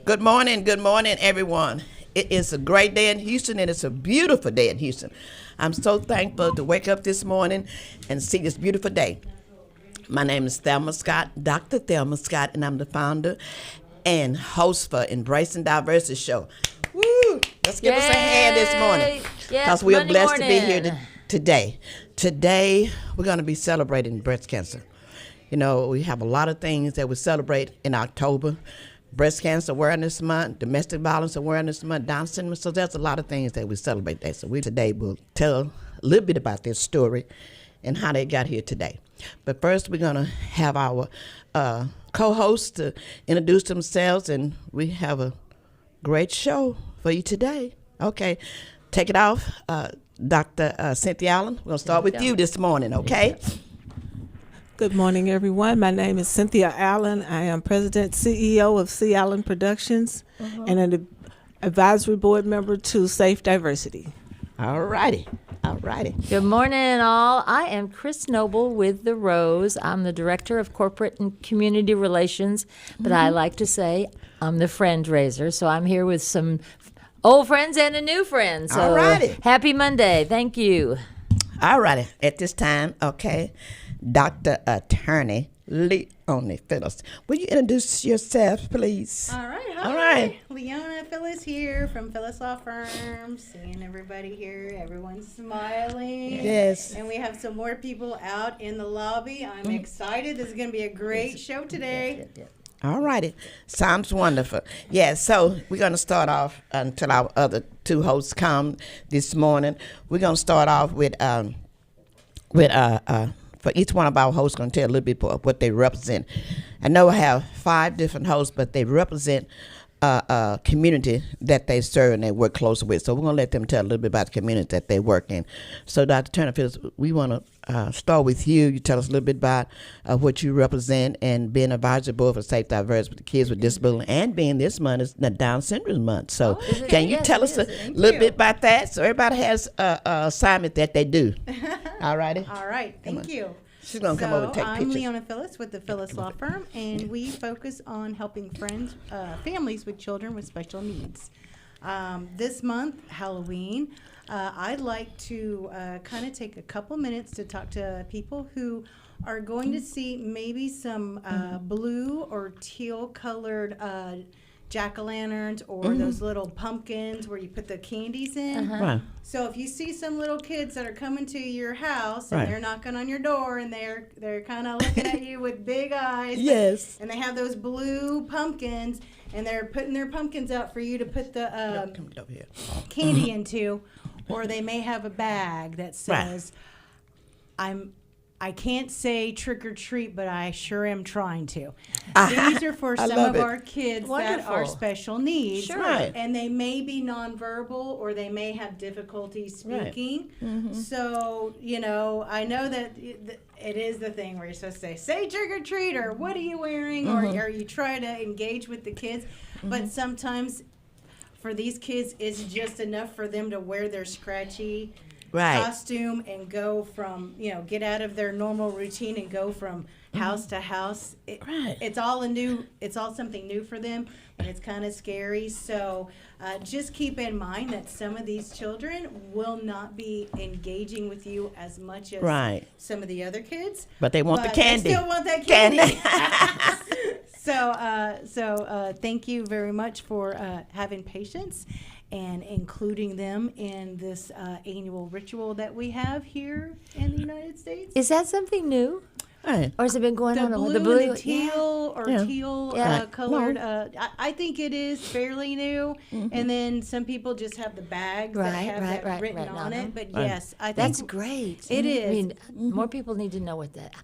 Good morning, everyone. It is a great day in Houston, and it's a beautiful day in Houston. I'm so thankful to wake up this morning and see this beautiful day. My name is Thelma Scott, Dr. Thelma Scott, and I'm the founder and host for Embracing Diversity Show. Woo! Let's give us a hand this morning, because we are blessed to be here today. Today, we're going to be celebrating breast cancer. You know, we have a lot of things that we celebrate in October. Breast Cancer Awareness Month, Domestic Violence Awareness Month, Down syndrome. So there's a lot of things that we celebrate today. So we today will tell a little bit about their story and how they got here today. But first, we're going to have our co-hosts to introduce themselves, and we have a great show for you today. Okay, take it off, Dr. Cynthia Allen. We're going to start with you this morning, okay? Good morning, everyone. My name is Cynthia Allen. I am President CEO of C. Allen Productions and an advisory board member to Safe Diversity. All righty. Good morning, all. I am Chris Noble with The Rose. I'm the Director of Corporate and Community Relations, but I like to say I'm the friend raiser. So I'm here with some old friends and a new friend. So All righty. Happy Monday. Thank you. All righty. At this time, okay, Dr. Attorney Leona Phillips. Will you introduce yourself, please? All right. Hi. All right. Leona Phyllis here from Phyllis Law Firm. Seeing everybody here. Everyone's smiling. Yes. And we have some more people out in the lobby. I'm excited. This is going to be a great show today. All righty. Sounds wonderful. Yeah, so we're going to start off until our other two hosts come this morning. We're going to start off with for each one of our hosts, going to tell a little bit of what they represent. I know I have 5 different hosts, but they represent a community that they serve and they work closely with. So we're going to let them tell a little bit about the community that they work in. So Dr. Turner Phillips, we want to start with you. You tell us a little bit about what you represent and being advisory board for Safe Diversity with the kids with disability, and being this month is the Down syndrome month. So can you tell us a little bit about that? So everybody has a assignment that they do. All righty. All right. Thank you. She's going to come over and take I'm pictures. Leona Phyllis with the Phyllis Law Firm, and we focus on helping families with children with special needs. This month, Halloween, I'd like to kind of take a couple minutes to talk to people who are going to see maybe some blue or teal colored jack-o'-lanterns or those little pumpkins where you put the candies in. Right. So if you see some little kids that are coming to your house and Right. they're knocking on your door and they're kind of looking at you with big eyes, Yes. and they have those blue pumpkins and they're putting their pumpkins out for you to put the Come over here. candy into, or they may have a bag that says, I can't say trick or treat, but I sure am trying to. These are for I some love of it. our kids that are Wonderful. special needs. Sure. Right. And they may be nonverbal or they may have difficulty speaking. So, I know that it is the thing where you're supposed to say trick or treat, or what are you wearing, or you try to engage with the kids. But sometimes for these kids, it's just enough for them to wear their scratchy costume and go from, get out of their normal routine and go from house to house. It's all something new for them, and it's kind of scary. So just keep in mind that some of these children will not be engaging with you as much as some of the other kids. But they want the candy. They still want that candy. So thank you very much for having patience and including them in this annual ritual that we have here in the United States. Is that something new? Right. Or has it been going The on? blue and the teal or Yeah. teal Yeah. colored. I think it is fairly new. And then some people just have the bags that have that written on it. But yes, I think That's great. It is. I mean, more people need to know what that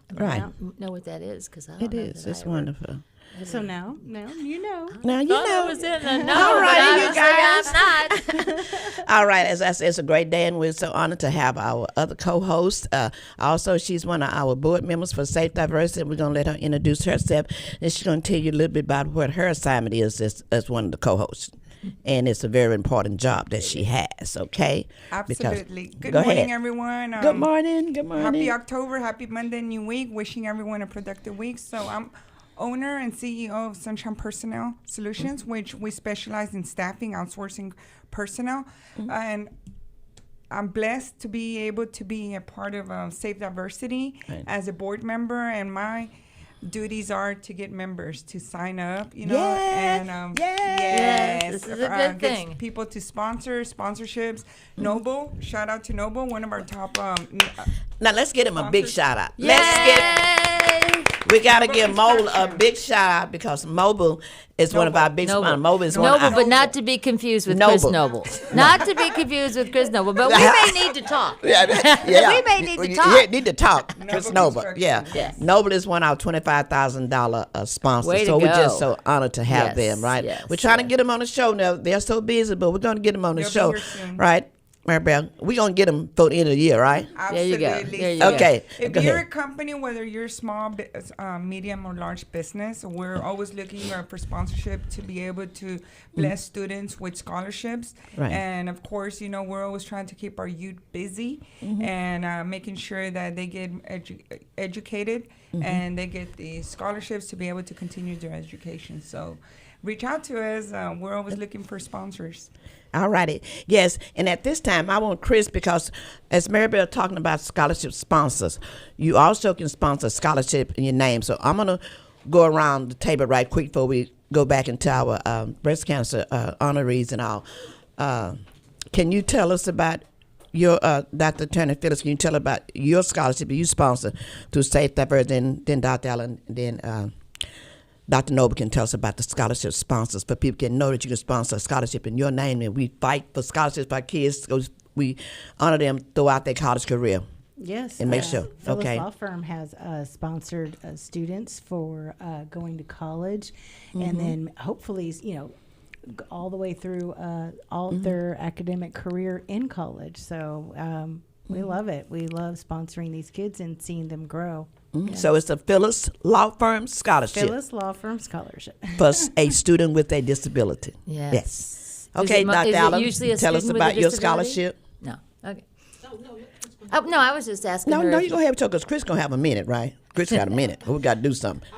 know what that is, because I don't It know is. that It's I ever- wonderful. So now you know. Now you Thought know. I was in the know, All but righty, you obviously guys. I'm not. All right, as I said, it's a great day, and we're so honored to have our other co-host. Also, she's one of our board members for Safe Diversity. We're going to let her introduce herself, and she's going to tell you a little bit about what her assignment is as one of the co-hosts. And it's a very important job that she has, okay? Absolutely. Good go morning, ahead. everyone. Good morning. Good morning. Happy October. Happy Monday, new week. Wishing everyone a productive week. So I'm owner and CEO of Sunshine Personnel Solutions, which we specialize in staffing, outsourcing personnel. And I'm blessed to be able to be a part of Safe Diversity as a board member, and my duties are to get members to sign up, you know, and Yes, this is a good get thing. people to sponsorships. Noble, shout out to Noble, one of our top. Now let's get him a big Sponsors. shout out. Yay! We got to give Mobile a big shout out because Mobile is one of our big Noble. sponsors. Mobile is one Noble, of but not to be confused with Chris Noble. Noble. Not to be confused with Chris Noble, but we may need to talk. yeah. We may need to talk. Yeah, need to talk. Chris Noble. Construction. Yeah. Yes. Noble is one of our $25,000 sponsors. Way to so we're go. just so honored to have Yes, them, right? yes, We're trying to get them on the show now. They're so busy, but we're going to get them on the They'll be show, here soon. right? Maribel, we're going to get them for the end of the year, right? There you go. Absolutely. There you go. Okay. If Go you're ahead. a company, whether you're small, medium, or large business, we're always looking for sponsorship to be able to bless students with scholarships. Right. And of course, you know, we're always trying to keep our youth busy and making sure that they get educated and they get the scholarships to be able to continue their education. So reach out to us. We're always looking for sponsors. All righty. Yes, and at this time, I want Chris, because as Maribel talking about scholarship sponsors, you also can sponsor a scholarship in your name. So I'm going to go around the table right quick before we go back into our breast cancer honorees and all. Can you tell us about your, Dr. Turner Phillips, can you tell about your scholarship that you sponsor through Safe Diversity, then Dr. Allen, then Dr. Noble can tell us about the scholarship sponsors, but people can know that you can sponsor a scholarship in your name, and we fight for scholarships for our kids. So we honor them throughout their college career. Yes. And make sure. Phyllis Okay. Law Firm has sponsored students for going to college, Mm-hmm. and then hopefully, you know, all the way through all Mm-hmm. their academic career in college. So we Mm-hmm. love it. We love sponsoring these kids and seeing them grow. So it's the Phyllis Law Firm Scholarship Phyllis Law Firm Scholarship. for a student with a disability. Yes. Yes. Okay, Is Dr. it Allen, usually a tell us student with a about your disability? scholarship. No. Okay. Oh, no, I was just asking No, her. no, if- you go ahead and talk, because Chris going to have a minute, right? Chris got a minute. We got to do something.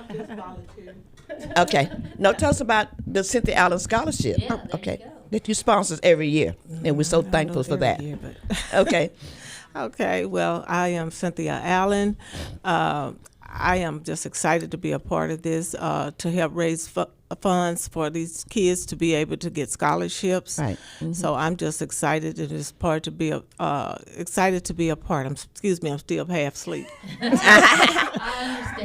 Okay. No, tell us about the Cynthia Allen Scholarship. Yeah, there you Okay. go. That you sponsor every year, and we're so I don't thankful know for every that. year, but- Okay. Okay, well, I am Cynthia Allen. I am just excited to be a part of this, to help raise funds for these kids to be able to get scholarships. Right. So I'm just excited to this part to be excited to be a part. Excuse me, I'm still half asleep.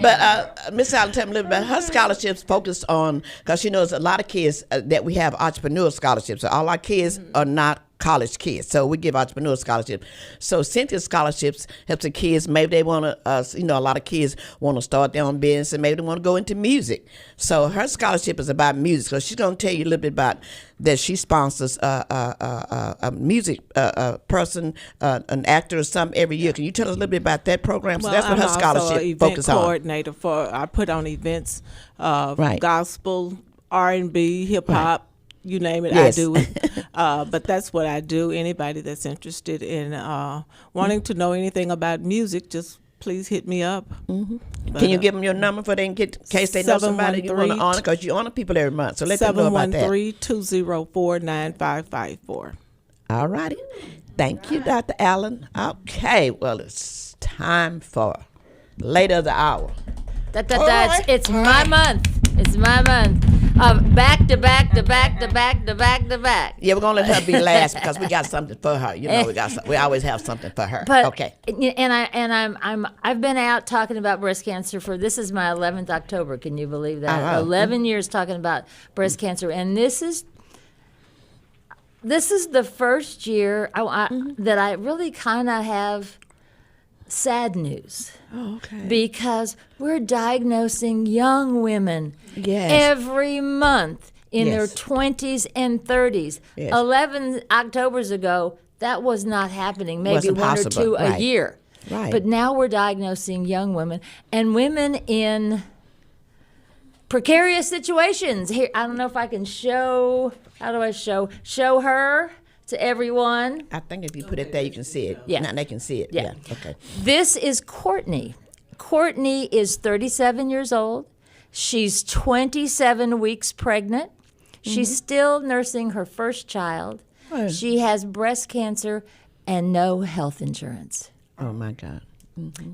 But Miss Allen, tell me a little bit. Her scholarships focused on, because she knows a lot of kids that we have entrepreneur scholarships. So all our kids are not college kids, so we give entrepreneur scholarships. So Cynthia's scholarships helps the kids. Maybe they want to, a lot of kids want to start their own business, and maybe they want to go into music. So her scholarship is about music. So she's going to tell you a little bit about that. She sponsors a music person, an actor or something every year. Can you tell us a little bit about that program? So Well, that's what I'm her also scholarship an event focuses on. coordinator for. I put on events, Right. gospel, R&B, hip hop. You name it, Yes. I do it. But that's what I do. Anybody that's interested in wanting to know anything about music, just please hit me up. But, Can you give them your number for they can get, in case they know somebody you want to 713 honor? Because you honor people every month. So let them know about that. 713-204-9554. All righty. Thank you, Dr. Allen. Okay, well, it's time for later of the hour. It's my month. It's my month of back to back to back to back to back to back. Yeah, we're going to let her be last because we got something for her. You know, we always have something for her. But Okay. I've been out talking about breast cancer this is my 11th October. Can you believe that? Oh, wow. 11 years talking about breast cancer, and this is the first year that I really kind of have sad news. Oh, okay. Because we're diagnosing young women Yes. every month in their Yes. 20s and 30s. Yes. 11 Octobers ago, that was not happening, maybe Wasn't one possible, or two right. a year. Right. But now we're diagnosing young women and women in precarious situations. Here, I don't know if I can show. How do I show her to everyone? I think if you put it there, you can see it. Yeah. Now they can see it. Yeah. Okay. This is Courtney. Courtney is 37 years old. She's 27 weeks pregnant. She's still nursing her first child. Right. She has breast cancer and no health insurance. Oh my God.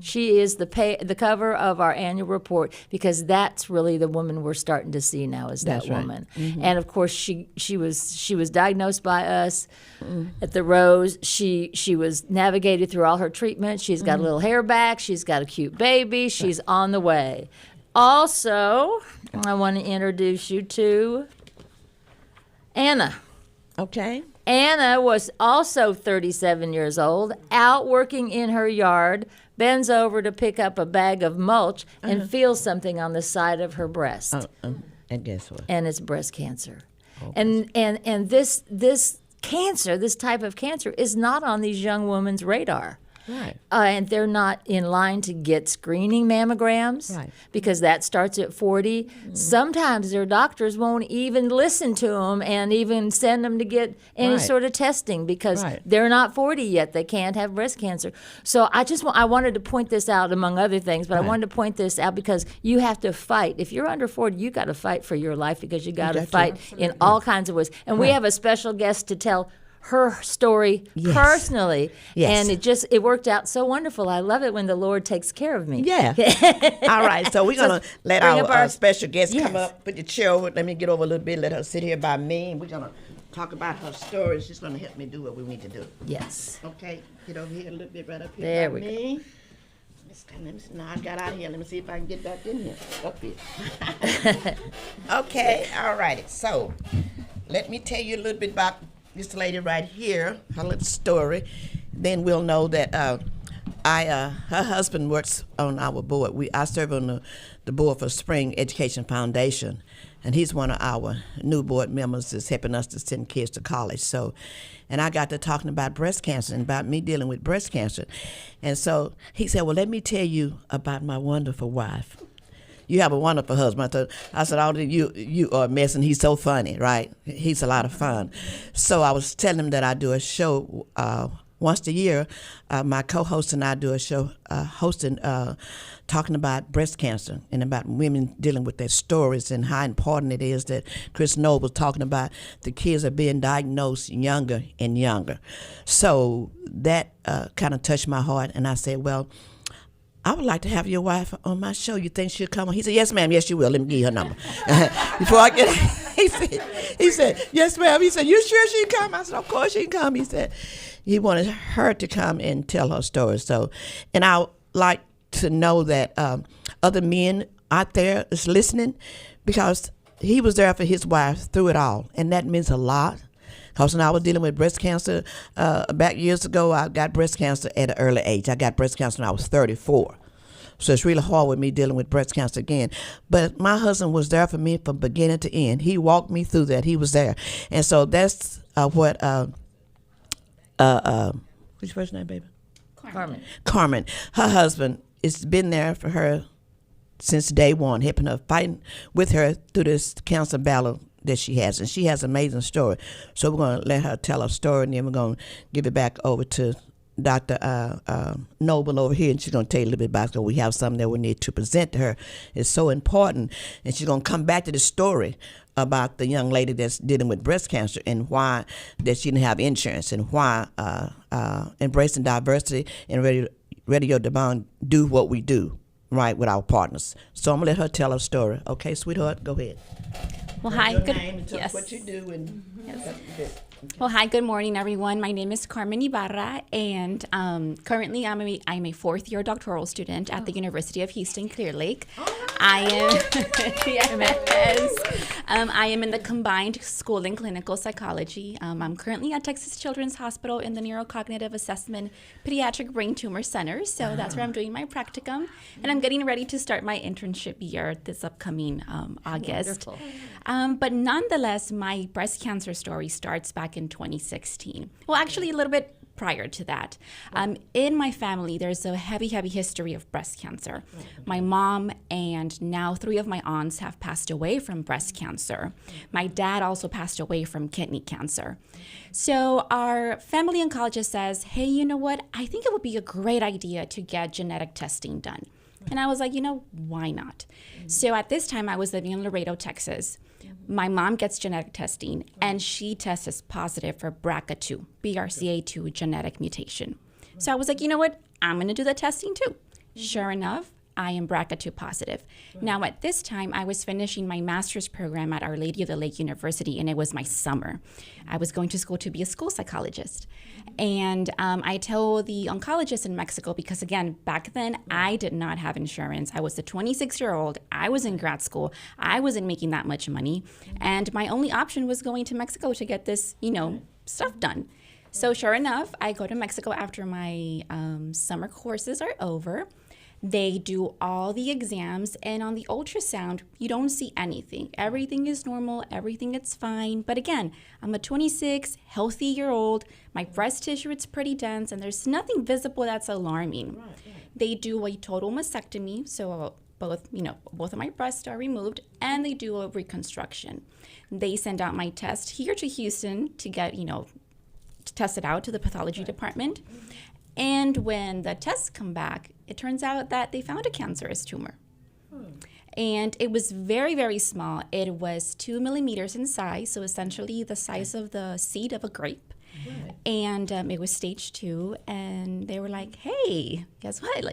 She is the cover of our annual report because that's really the woman we're starting to see now is that That's right. woman. And of course she was diagnosed by us at the Rose. She was navigated through all her treatment. She's got a little hair back. She's got a cute baby. She's on the way. Also, I want to introduce you to Anna. Okay. Anna was also 37 years old, out working in her yard, bends over to pick up a bag of mulch and feels something on the side of her breast. And guess what? And it's breast cancer. And this cancer, this type of cancer, is not on these young women's radar. Right. And they're not in line to get screening mammograms Right. because that starts at 40. Sometimes their doctors won't even listen to them and even send them to get any Right. sort of testing because Right. they're not 40 yet. They can't have breast cancer. So I wanted to point this out among other things, but I Right. wanted to point this out because you have to fight. If you're under 40, you got to fight for your life because you got to got to. fight in all kinds of ways. And we Right. have a special guest to tell her story Yes. personally. Yes. And it worked out so wonderful. I love it when the Lord takes care of me. Yeah. All right. So we're going to let bring our, up our- special guest come Yes. up. Put your chair over. Let me get over a little bit. Let her sit here by me. And we're going to talk about her story. She's going to help me do what we need to do. Yes. Okay. Get over here a little bit right up here There by we go. me. Let me see. Now I got out of here. Let me see if I can get back in here. Up here. Okay. All righty. So let me tell you a little bit about this lady right here, her little story. Then we'll know that her husband works on our board. I serve on the board for Spring Education Foundation, and he's one of our new board members that's helping us to send kids to college. So, and I got to talking about breast cancer and about me dealing with breast cancer. And so he said, well, let me tell you about my wonderful wife. You have a wonderful husband. I said, oh, you are a mess, and he's so funny, right? He's a lot of fun. So I was telling him that I do a show once a year. My co-host and I do a show talking about breast cancer and about women dealing with their stories and how important it is that Chris Noble was talking about the kids are being diagnosed younger and younger. So that kind of touched my heart, and I said, well, I would like to have your wife on my show. You think she'll come on? He said, yes, ma'am. Yes, she will. Let me give you her number. Before I get he said, yes, ma'am. He said, you sure she can come? I said, of course she can come. He said he wanted her to come and tell her story. So, and I would like to know that other men out there is listening because he was there for his wife through it all. And that means a lot. Because when I was dealing with breast cancer back years ago, I got breast cancer at an early age. I got breast cancer when I was 34. So it's really hard with me dealing with breast cancer again. But my husband was there for me from beginning to end. He walked me through that. He was there. And so that's what, what's your first name, baby? Carmen. Her husband has been there for her since day one, helping her, fighting with her through this cancer battle that she has, and she has an amazing story. So we're going to let her tell her story, and then we're going to give it back over to Dr. Noble over here, and she's going to tell you a little bit about it. So we have something that we need to present to her. It's so important, and she's going to come back to the story about the young lady that's dealing with breast cancer and why that she didn't have insurance and why embracing diversity and Radio Devon do what we do, right, with our partners. So I'm going to let her tell her story. Okay, sweetheart, go ahead. Well, hi. Your Good. name and tell us Yes. what you do and Well, hi. Good morning, everyone. My name is Carmen Ibarra, and currently I'm a fourth-year doctoral student at the University of Houston Clear Lake. I am yes. I am in the combined school and clinical psychology. I'm currently at Texas Children's Hospital in the Neurocognitive Assessment Pediatric Brain Tumor Center. So that's where I'm doing my practicum, and I'm getting ready to start my internship year this upcoming August. Wonderful. But nonetheless, my breast cancer story starts back in 2016. Well, actually, a little bit prior to that. In my family, there's a heavy history of breast cancer. My mom and now 3 of my aunts have passed away from breast cancer. My dad also passed away from kidney cancer. So our family oncologist says, hey, you know what? I think it would be a great idea to get genetic testing done. And I was like, why not? So at this time, I was living in Laredo, Texas. My mom gets genetic testing, and she tests positive for BRCA2, BRCA2 genetic mutation. So I was like, you know what? I'm going to do the testing too. Sure enough, I am BRCA2 positive. Now, at this time, I was finishing my master's program at Our Lady of the Lake University, and it was my summer. I was going to school to be a school psychologist. And I told the oncologist in Mexico, because again, back then, I did not have insurance. I was a 26-year-old. I was in grad school. I wasn't making that much money. And my only option was going to Mexico to get this, stuff done. So sure enough, I go to Mexico after my summer courses are over. They do all the exams, and on the ultrasound, you don't see anything. Everything is normal, everything is fine. But again, I'm a 26, healthy-year-old. My breast tissue is pretty dense, and there's nothing visible that's alarming. Right. They do a total mastectomy, so both of my breasts are removed, and they do a reconstruction. They send out my test here to Houston to get, to test it out to the pathology department. And when the tests come back, it turns out that they found a cancerous tumor. And it was very, very small. It was 2 millimeters in size, so essentially the size of the seed of a grape. Right. And it was stage 2, and they were like, hey, guess what?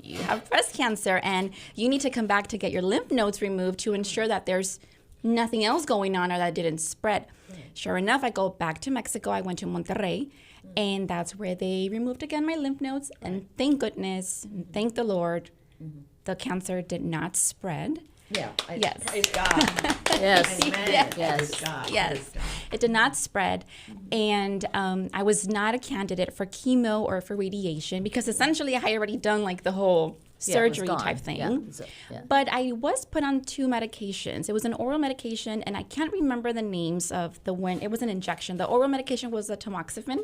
You have breast cancer, and you need to come back to get your lymph nodes removed to ensure that there's nothing else going on or that didn't spread. Right. Sure enough, I go back to Mexico. I went to Monterrey. And that's where they removed again my lymph nodes. And thank goodness, thank the Lord, the cancer did not spread. Yeah. Yes. Praise God. Yes. Amen. Yes. Praise God. Yes. Praise God. It did not spread. And I was not a candidate for chemo or for radiation because essentially I had already done the whole surgery type thing. Yeah. But I was put on 2 medications. It was an oral medication, and I can't remember the names of the one. It was an injection. The oral medication was a tamoxifen.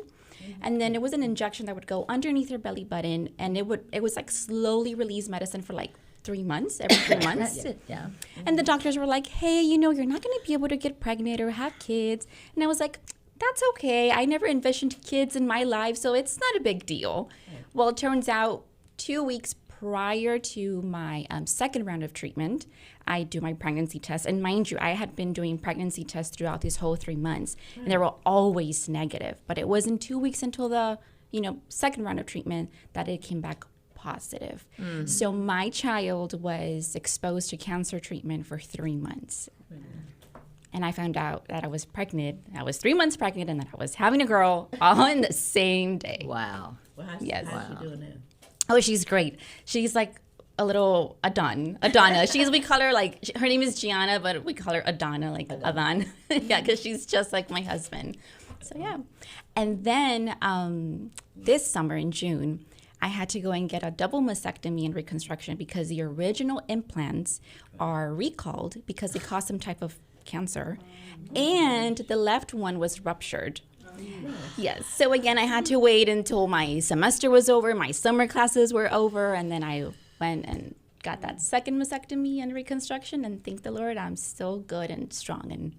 And then it was an injection that would go underneath your belly button, and it was slowly release medicine for 3 months, every 3 months. That's it, yeah. And the doctors were like, hey, you're not going to be able to get pregnant or have kids. And I was like, that's okay. I never envisioned kids in my life, so it's not a big deal. Yeah. Well, it turns out 2 weeks prior to my second round of treatment, I do my pregnancy test. And mind you, I had been doing pregnancy tests throughout these whole 3 months, and they were always negative. But it wasn't 2 weeks until the second round of treatment that it came back positive. Mm-hmm. So my child was exposed to cancer treatment for 3 months. Mm-hmm. And I found out that I was pregnant. I was 3 months pregnant, and that I was having a girl all in the same day. Wow. Well, how's she doing now? Oh, she's great. She's like a little Adana. We call her her name is Gianna, but we call her Adana, Adan. Yeah, because she's just like my husband. So yeah. And then this summer in June, I had to go and get a double mastectomy and reconstruction because the original implants are recalled because they cause some type of cancer, and the left one was ruptured. Yes. So again, I had to wait until my semester was over, my summer classes were over, and then I went and got that second mastectomy and reconstruction, and thank the Lord, I'm still good and strong. And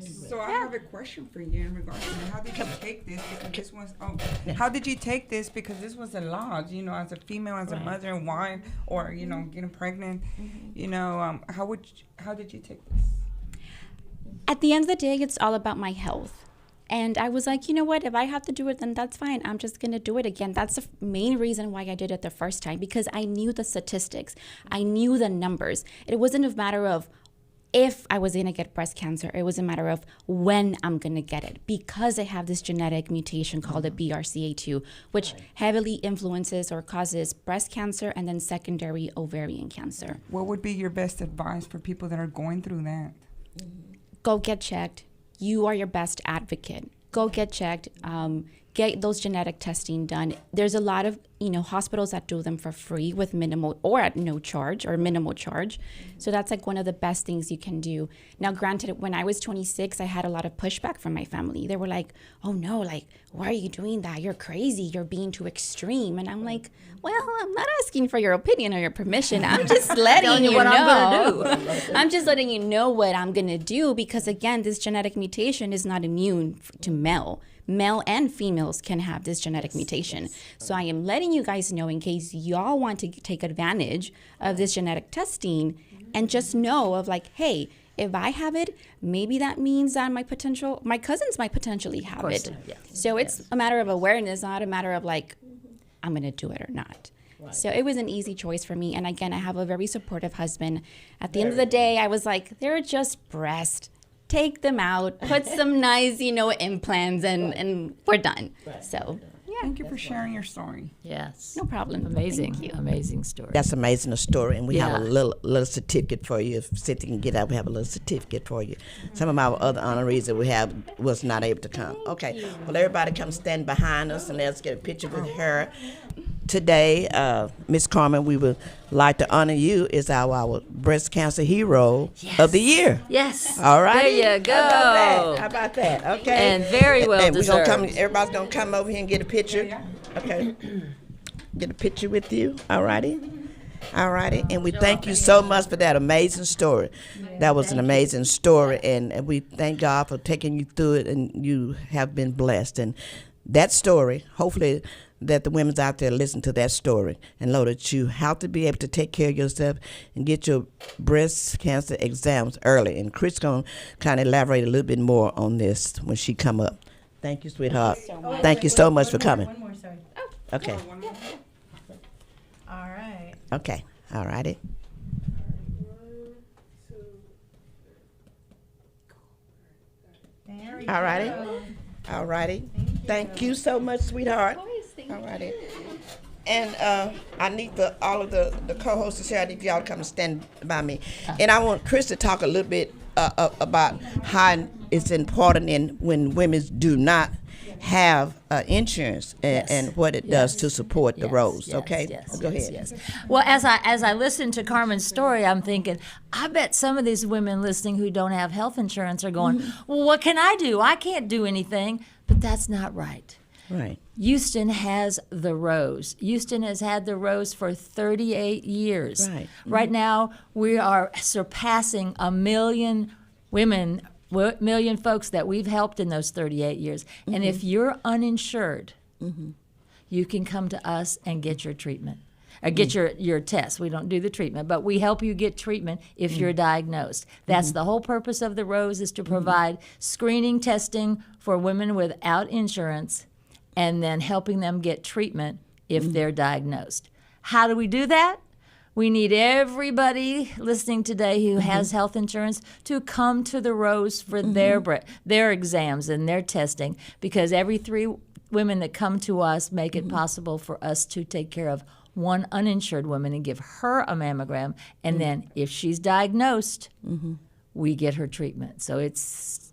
so I have a question for you in regards to how did you take this? Because this was how did you take this? Because this was a lot, as a female, as a mother and wife, or getting pregnant. How did you take this? At the end of the day, it's all about my health. And I was like, you know what? If I have to do it, then that's fine. I'm just going to do it again. That's the main reason why I did it the first time, because I knew the statistics. I knew the numbers. It wasn't a matter of if I was going to get breast cancer. It was a matter of when I'm going to get it, because I have this genetic mutation called a BRCA2, which heavily influences or causes breast cancer and then secondary ovarian cancer. What would be your best advice for people that are going through that? Go get checked. You are your best advocate. Go get checked. Get those genetic testing done. There's a lot of hospitals that do them for free with minimal or at no charge or minimal charge. So that's one of the best things you can do. Now, granted, when I was 26, I had a lot of pushback from my family. They were like, "Oh no, why are you doing that? You're crazy. You're being too extreme." And I'm like, "Well, I'm not asking for your opinion or your permission. I'm just letting you know what I'm gonna do. I'm just letting you know what I'm gonna do, because again, this genetic mutation is not immune to male. male and females can have this genetic mutation. So I am letting you guys know in case y'all want to take advantage of this genetic testing and just know of like, hey, if I have it, maybe that means that my cousins might potentially have it. Yes. So it's a matter of awareness, not a matter of like, I'm going to do it or not. So it was an easy choice for me. And again, I have a very supportive husband. At the end of the day, I was like, they're just breasts. Take them out, put some nice, implants, and we're done. So, yeah. Thank you for sharing your story. Yes. No problem. Amazing. Thank you. Amazing story. That's amazing, a story, and we have a Yeah. little certificate for you. If Cynthia can get out, we have a little certificate for you. Some of our other honorees that we have was not able to come. Okay, well, everybody come stand behind us, and let's get a picture with her. Today, Miss Carmen, we would like to honor you as our breast cancer hero of the year. Yes. All right. There you go. How about that? Okay. And very well and we're gonna come. deserved. Everybody's gonna come over here and get a picture. Okay. Get a picture with you. All righty. All righty. And we thank you so much for that amazing story. That was an amazing story, and we thank God for taking you through it, and you have been blessed. And that story, hopefully, that the women's out there listen to that story and know that you have to be able to take care of yourself and get your breast cancer exams early. And Chris gonna kind of elaborate a little bit more on this when she come up. Thank you, sweetheart. Thank you so much for coming. One more, sorry. Okay. All right. Okay. All righty. There we All righty. go. All righty. Thank you so much, sweetheart. All righty. And I need all of the co-hosts here. I need y'all to come and stand by me. And I want Chris to talk a little bit about how it's important when women do not have insurance and what it does to support the roles. Okay, go ahead. Yes. Well, as I listened to Carmen's story, I'm thinking, I bet some of these women listening who don't have health insurance are going, well, what can I do? I can't do anything. But that's not right. Right. Houston has the Rose. Houston has had the Rose for 38 years. Right. Right now, we are surpassing 1 million women, million folks that we've helped in those 38 years. And if you're uninsured, you can come to us and get your treatment. Or get your test. We don't do the treatment, but we help you get treatment if you're diagnosed. That's the whole purpose of the Rose, is to provide screening testing for women without insurance and then helping them get treatment if they're diagnosed. How do we do that? We need everybody listening today who has health insurance to come to the Rose for their exams and their testing, because every 3 women that come to us make it possible for us to take care of one uninsured woman and give her a mammogram, and then if she's diagnosed, we get her treatment. So it's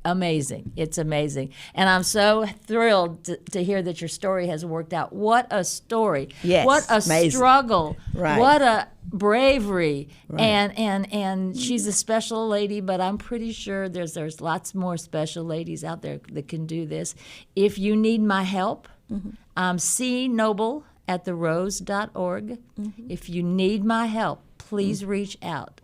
amazing. It's amazing. And I'm so thrilled to hear that your story has worked out. What a story. Yes, What a amazing. struggle. Right. What a bravery. Right. And she's a special lady, but I'm pretty sure there's lots more special ladies out there that can do this. If you need my help, I'm C. Noble at therose.org. If you need my help, please reach out.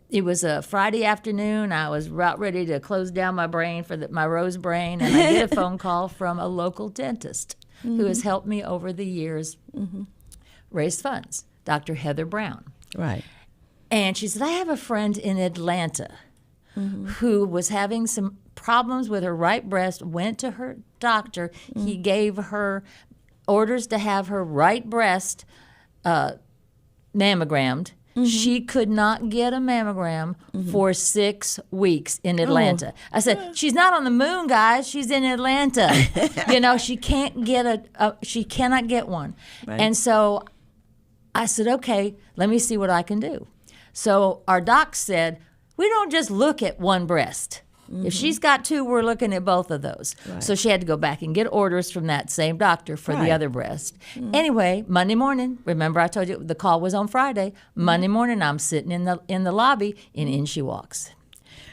It was a Friday afternoon. I was about ready to close down my brain for my Rose brain, and I get a phone call from a local dentist who has helped me over the years raise funds, Dr. Heather Brown. Right. And she said, I have a friend in Atlanta who was having some problems with her right breast, went to her doctor. He gave her orders to have her right breast mammogrammed. She could not get a mammogram for 6 weeks in Atlanta. I said, she's not on the moon, guys. She's in Atlanta. She can't get she cannot get one. Right. And so I said, okay, let me see what I can do. So our doc said, we don't just look at one breast. If she's got 2, we're looking at both of those. Right. So she had to go back and get orders from that same doctor for the other breast. Anyway, Monday morning, remember I told you the call was on Friday. Monday morning, I'm sitting in the lobby, and in she walks.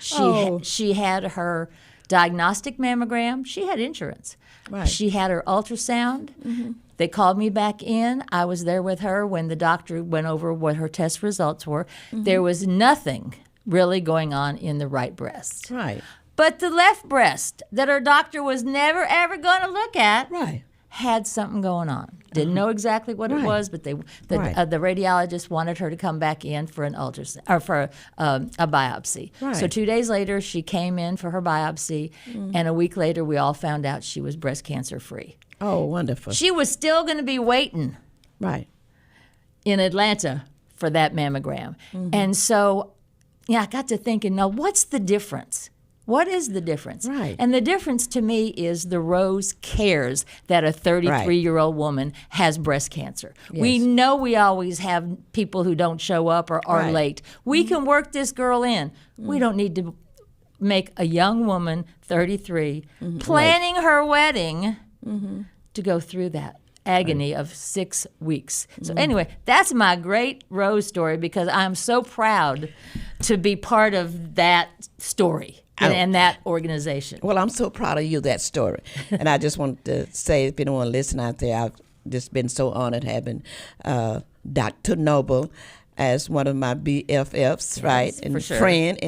She had her diagnostic mammogram. She had insurance. Right. She had her ultrasound. They called me back in. I was there with her when the doctor went over what her test results were. There was nothing really going on in the right breast. Right. But the left breast that her doctor was never, ever going to look at Right. had something going on. Didn't know exactly what it Right. was, but the Right. radiologist wanted her to come back in for an ultrasound or for a biopsy. Right. So 2 days later, she came in for her biopsy, and a week later, we all found out she was breast cancer free. Oh, wonderful. She was still going to be waiting Right. in Atlanta for that mammogram, and so I got to thinking, now what's the difference? What is the difference? Right. And the difference to me is the Rose cares that a 33-year-old woman has breast cancer. We Yes. know we always have people who don't show up or are Right. late. We can work this girl in. We don't need to make a young woman, 33, planning her wedding to go through that agony of 6 weeks. So anyway, that's my great Rose story because I'm so proud to be part of that story and that organization. Well, I'm so proud of you, that story. And I just wanted to say, if anyone listening out there, I've just been so honored having Dr. Noble as one of my BFFs, right, and for sure. friend,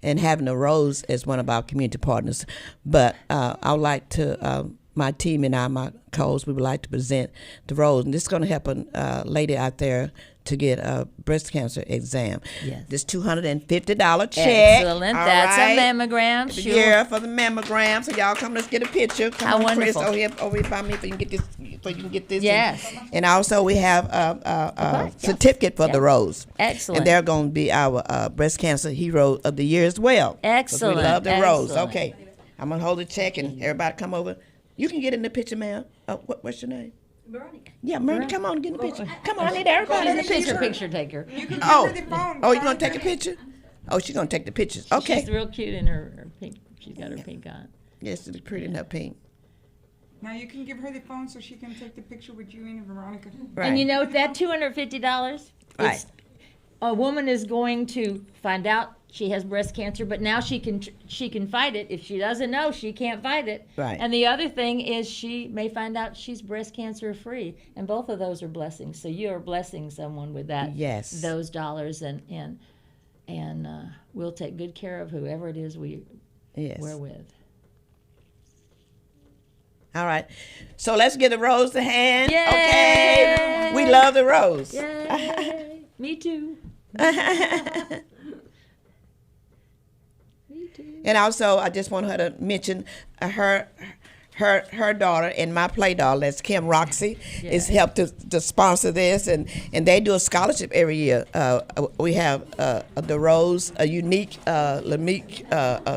and having the Rose as one of our community partners. But I would like to, my team and I, my co-hosts, we would like to present the Rose. And this is going to help a lady out there to get a breast cancer exam. Yes. This $250 check. Excellent. all That's right? a mammogram. Sure. Yeah, for the mammogram. So y'all come, let's get a picture. Come How on, wonderful. Chris, over here by me, so you can get this. So you can get this. Yes. And also we have a certificate for the Rose. Excellent. And they're going to be our breast cancer hero of the year as well. 'Cause Excellent. We love the Rose. Excellent. Okay. I'm gonna hold the check and everybody come over. You can get in the picture, ma'am. What's your name? Veronica. Yeah, Veronica, come on, get in the picture. Come on, I need everybody in the picture. Picture taker. Oh, oh, you gonna take a picture? Oh, she's gonna take the pictures. Okay. She's real cute in her pink. She's got her pink on. Yes, it's pretty in her pink. Now you can give her the phone so she can take the picture with you and Veronica. Right. And you know that $250, Right. a woman is going to find out she has breast cancer, but now she can fight it. If she doesn't know, she can't fight it. Right. And the other thing is she may find out she's breast cancer free, and both of those are blessings. So you are blessing someone with that. Yes. Those dollars, and we'll take good care of whoever it is we're with. All right. So let's give the Rose a hand. Yay! Okay. We love the Rose. Yay! Me too. And also, I just want her to mention her daughter and my play doll, that's Kim Roxy, is helped to sponsor this, and they do a scholarship every year. We have the Rose, a unique Lemique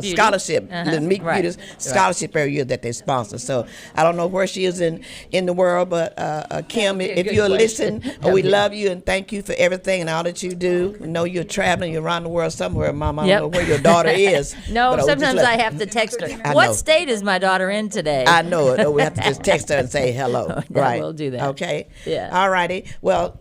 scholarship, Lemique Right. Beauty scholarship every year that they sponsor. So I don't know where she is in the world, but Kim, if good you're question. listening, we love you and thank you for everything and all that you do. We know you're traveling, you're around the world somewhere, Mama. I Yep. don't know where your daughter is. No, but just sometimes let- I have to text her. I What know. state is my daughter in today? I know it. We have to just text her and say hello. Yeah, Right. we'll do that. Okay. Yeah. All righty. Well,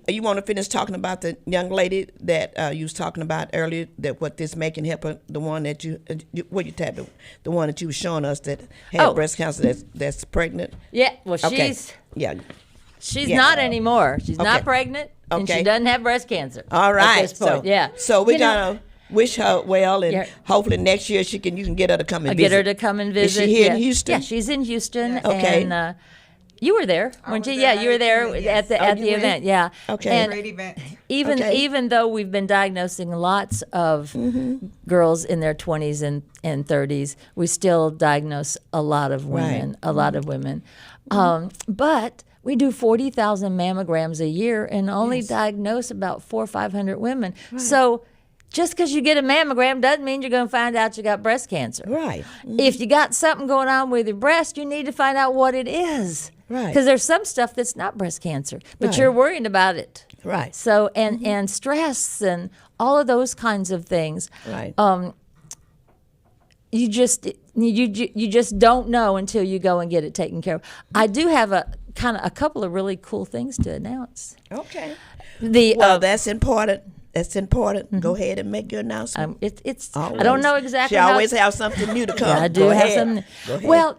you want to finish talking about the young lady that you was talking about earlier? That what this may can help her, the one that you the one that you was showing us that had Oh. breast cancer that's pregnant. Yeah, well, Okay. she's Yeah. not anymore. She's not Okay. pregnant, and Okay. she doesn't have breast cancer. All right. At this point. Yeah. So we're You know, gonna wish her well, and Yeah. hopefully next year you can get her to come and I'll visit. get her to come and Is visit. she here yeah. in Houston? Yeah, she's in Houston. Okay. And you were there, weren't you? Yeah, you were there at the you were? event. Yeah. Okay. And Great event. even though we've been diagnosing lots of girls in their 20s and 30s, we still diagnose a lot of women. Right. A lot of women. But we do 40,000 mammograms a year and only diagnose about 400 or 500 women. So just because you get a mammogram doesn't mean you're going to find out you got breast cancer. Right. If you got something going on with your breast, you need to find out what it is. Right. Because there's some stuff that's not breast cancer, but Right. you're worrying about it. Right. So and stress and all of those kinds of things. Right. You just don't know until you go and get it taken care of. I do have a couple of really cool things to announce. Okay. The Well, that's important. That's important. Go ahead and make your announcement. it's Always. I don't know exactly. She how always have something new to come. Yeah, I do Go have ahead. some. Go ahead. Well,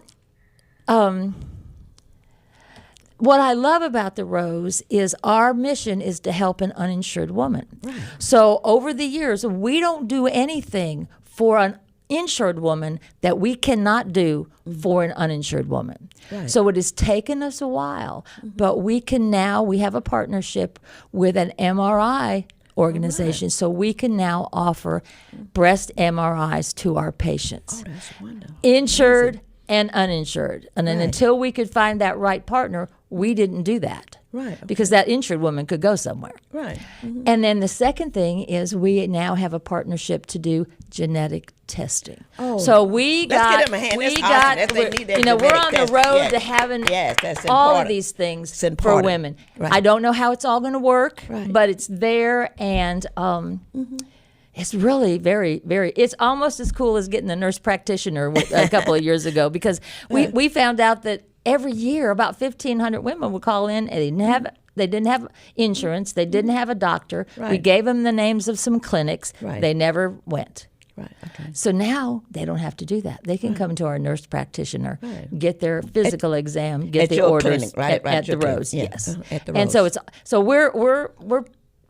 what I love about the Rose is our mission is to help an uninsured woman. So over the years, we don't do anything for insured woman that we cannot do for an uninsured woman. Right. So it has taken us a while, but we have a partnership with an MRI organization, so we can now offer breast MRIs to our patients. Oh, that's wonderful. Insured and uninsured. And then Right. until we could find that right partner, we didn't do that. Right, okay. Because that insured woman could go somewhere. Right. And then the second thing is we now have a partnership to do genetic testing. Oh. So we Let's got, give them a hand. we That's awesome. got, That's- they need that you know, we're on genetic the road testing. to Yes. having Yes, that's all of important. these things It's for important. women. Right. I don't know how it's all going to work, Right. but it's there, and it's really very, very, it's almost as cool as getting the nurse practitioner a couple of years ago, because we found out that every year about 1,500 women would call in and they didn't have insurance, they didn't have a doctor. We Right. gave them the names of some clinics. Right. They never went. Right. Okay. So now they don't have to do that. They can come to our nurse practitioner, Right. get their physical exam, get at the your orders clinic, right, right, at the your clinic, Rose. yeah, Yes, at the and so Rose.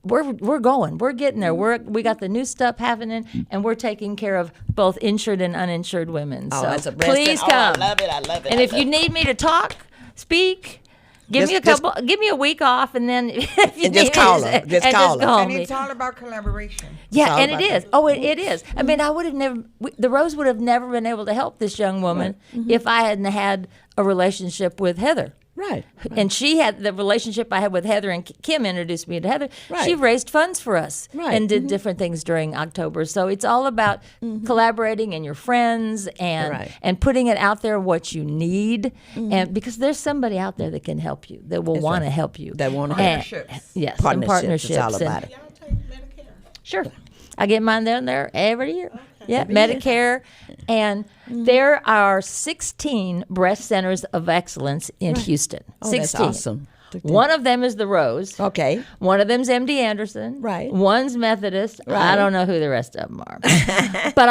we're going. We're getting there. We got the new stuff happening, and we're taking care of both insured and uninsured women. Oh, so that's a blessing. please Oh, come. I love it. I love it. And I if love you it. need me to speak. Give me give me a week off, and then if you And just need call me, her. Just and call her. And me. it's all about collaboration. Yeah, all and it about is. that. Oh, it is. I mean, I would have never. The Rose would have never been able to help this young woman if I hadn't had a relationship with Heather. Right. And she had the relationship I had with Heather, and Kim introduced me to Heather. Right. She raised funds for us Right. and did different things during October. So it's all about collaborating and your friends and Right. and putting it out there what you need, and because there's somebody out there that can help you, that will That's want to right. help you. That wanna And- help. Partnerships. Yes, and Partnerships is all partnerships. about and- it. Sure. I get mine down there every year. Yeah, Medicare. And there are 16 breast centers of excellence in Houston. Oh, that's 16. awesome. One of them is the Rose. Okay. One of them's MD Anderson. Right. One's Methodist. I Right. don't know who the rest of them are. But